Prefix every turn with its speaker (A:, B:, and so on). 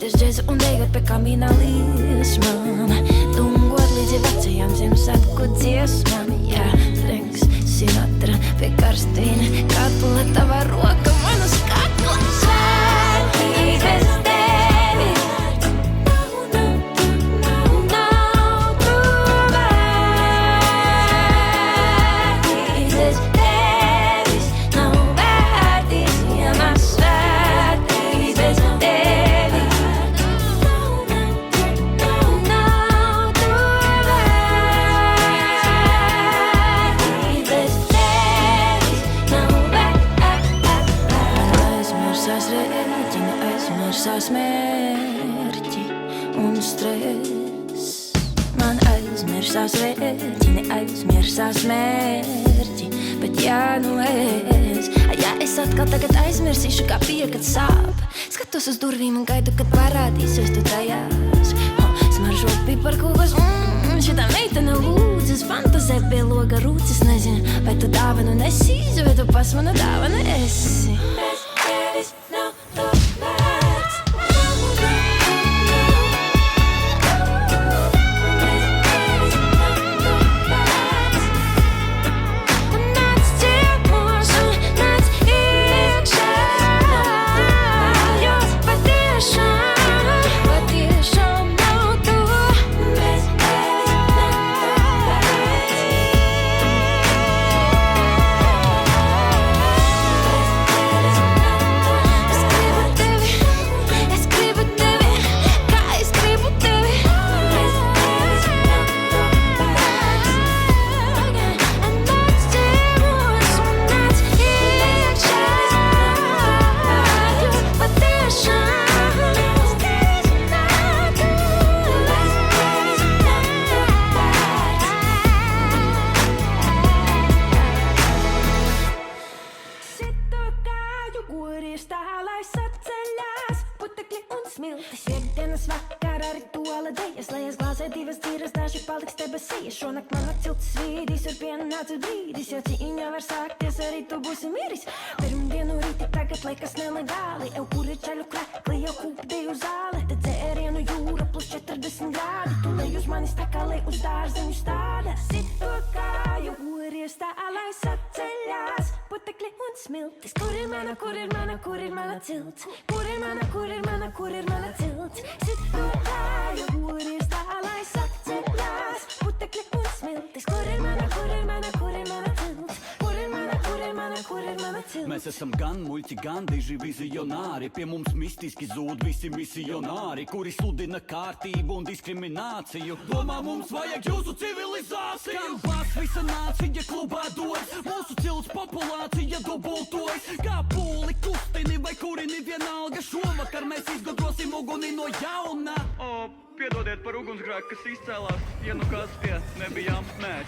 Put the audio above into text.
A: Klausīties džezu un dejot pie kamīna liesmām, dungot līdzi vecajām Ziemassvētku dziesmām. Jā, Franks Sinatra pie karstīna, katla tava roka man uz kakla. Svētki bez tevi nav tu vērtīgs, bez tevis nav vērtīgs, ja man svētki bez tevi nav tu vērtīgs, bez tevis nav vērtīgs. Aizmirsās rēķini, aizmirsās mērķi un stress. Man aizmirsās rēķini, aizmirsās mērķi, bet ja nu es atkal tagad aizmirsīšu, kā bija, kad sāp. Skatos uz durvīm un gaidu, kad parādīsies tu tajās. Smaržot piparkūkos, šitā meitene lūdzas, fantazē pie loga rūcis. Nezinu, vai tu dāvanu nesīzi, vai tu pas mana dāvana esi. Bez tevis nav to vērts. Nāc ciemos un nāc iekšā, jo patiešām nav tu. Bez tevis nav Es gribu tevi, kā es gribu tevi. Nāc ciemos un nāc iekšā, jo patiešām nav tu. Sito kāju guries tā, lai saceļās putekļi un smiltis. Piektdienas vakarā rituāla dejas, lai es glāzē divas dzīras, daži paliks debesīs. Šonakt mana cilts svīdīs, ir pienācis brīdis, ja cīņa var sākties, arī tu būsi miris. Pirmdienu rīti tagad liekas nelegāli, ev kuri ceļu krekli, jau kūpdeju zāle. Te dzērienu jūra plus 40 grādi, tu lej uz manis tā kā lej uz dārzeņu stāda. Sito kāju guries tā, lai saceļās putekļi un smiltis. Kur ir mana, kur ir mana, kur ir mana cilts? Kur ir mana, kur ir mana, kur ir mana cilts? Sito kāju guries tā, lai saceļās putekļi un smiltis. Kur ir mana, kur ir mana, kur ir mana cilts? Kur ir mana, kur ir mana, kur ir mana cilts?
B: Mēs esam gan muļķi, gan diži vizionāri. Pie mums mistiski zūd visi misionāri, kuri sludina kārtību un diskrimināciju. Domā, mums vajag jūsu civilizāciju. Kā bās visa nācija klubā dodas, mūsu cilts populācija dubultojas. Kā pūli kustini vai kurini vienalga, šovakar mēs izgudrosim uguni no jauna.
C: Piedodiet par ugunsgrēku, kas izcēlās, ja nu kas tie nebijām mēs.